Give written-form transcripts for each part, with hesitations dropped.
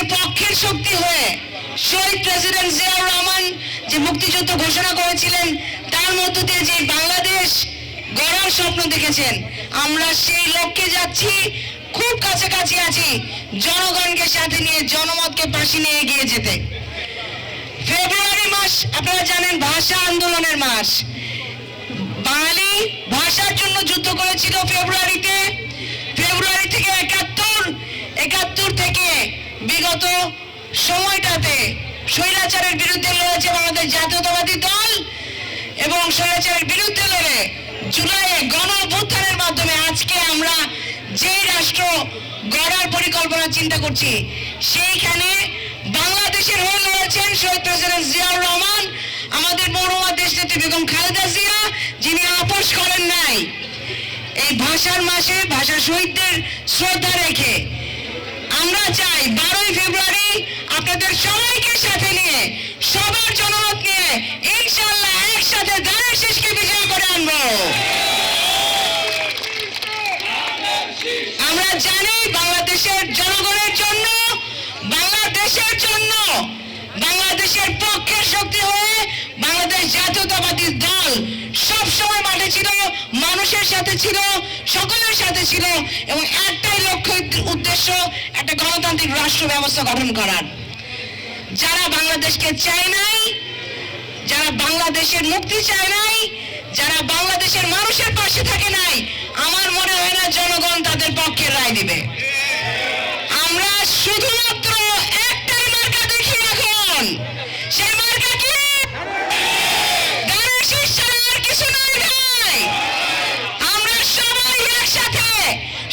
বাংলাদেশের পক্ষের শক্তি হয়ে শহীদ প্রেসিডেন্ট জিয়াউর রহমান যে মুক্তিযুদ্ধ ঘোষণা করেছিলেন, তার মধ্য দিয়ে যে বাংলাদেশ গড়ার স্বপ্ন দেখেছেন, আমরা সেই লক্ষ্যে যাচ্ছি, খুব কাছাকাছি আছি জনগণকে সাথে নিয়ে, জনমতকে পাশে নিয়ে এগিয়ে যেতে। ফেব্রুয়ারি মাস আপনারা জানেন ভাষা আন্দোলনের মাস। বাঙালি ভাষার জন্য যুদ্ধ করেছিল ফেব্রুয়ারিতে। ফেব্রুয়ারি থেকে 71 থেকে বিগত সময়টাতে স্বৈরাচারের বিরুদ্ধে লড়েছে বাংলাদেশ জাতীয়তাবাদী দল, এবং স্বৈরাচারের বিরুদ্ধে লড়ে জুলাইয়ে গণ অভ্যুত্থানের মাধ্যমে আজকে আমরা যে রাষ্ট্র গড়ার পরিকল্পনা চিন্তা করছি, সেইখানে বাংলাদেশের হয়ে লড়েছেন শহীদ প্রেসিডেন্ট জিয়াউর রহমান, আমাদের মরহুমা দেশনেত্রী বেগম খালেদা জিয়া, যিনি আপোষ করেন নাই। এই ভাষার মাসে ভাষা শহীদদের শ্রদ্ধা রেখে আমরা চাই 12ই ফেব্রুয়ারি আপনাদের সবাইকে সাথে নিয়ে, সবার জনমত নিয়ে ইনশাআল্লাহ একসাথে ধানের শীষকে বিজয় করে আনবো। আমরা জানি বাংলাদেশের জনগণের জন্য, বাংলাদেশের জন্য, বাংলাদেশের পক্ষের শক্তি হয়ে বাংলাদেশ জাতীয়তাবাদী দল সবসময় মাঠে ছিল, মানুষের সাথে ছিল, সকলের সাথে ছিল, এবং একটাই লক্ষ্য উদ্দেশ্য, একটা গণতান্ত্রিক রাষ্ট্র ব্যবস্থা গঠন করার। যারা বাংলাদেশকে চায় নাই, যারা বাংলাদেশের মুক্তি চায় নাই, যারা বাংলাদেশের মানুষের পাশে থাকে নাই, আমার মনে হয় না জনগণ তাদের পক্ষের রায় দিবে। আমরা শুধুমাত্র একটাই মার্কা দেখি এখন, সেই মার্কা কি? ধানের শীষ ছাড়া আর কিছু নাই ভাই। আমরা সবাই একসাথে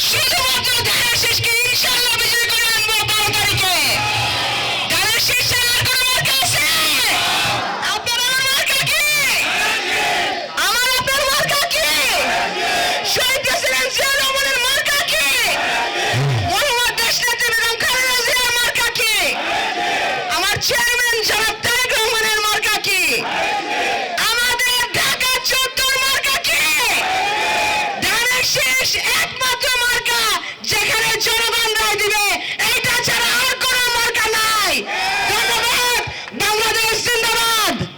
শুধুমাত্র ধানের শীষকে ইনশাআল্লাহ বিজয় করে আনবো 12 তারিখে। ধানের শীষ ছাড়া আর কোনো মার্কা আছে? আপনার আমার মার্কা কি? আমার আপনার মার্কা কি? শহীদ প্রেসিডেন্ট জিয়াউর রহমানের মার্কা কি? মরহুমা দেশনেত্রী বেগম খালেদা জিয়ার মার্কা কি? আমার চেয়ারম্যান জনাব তারেক রহমানের মার্কা কি? আমাদের ঢাকা 14 মার্কা কি? ধানের শীষ এক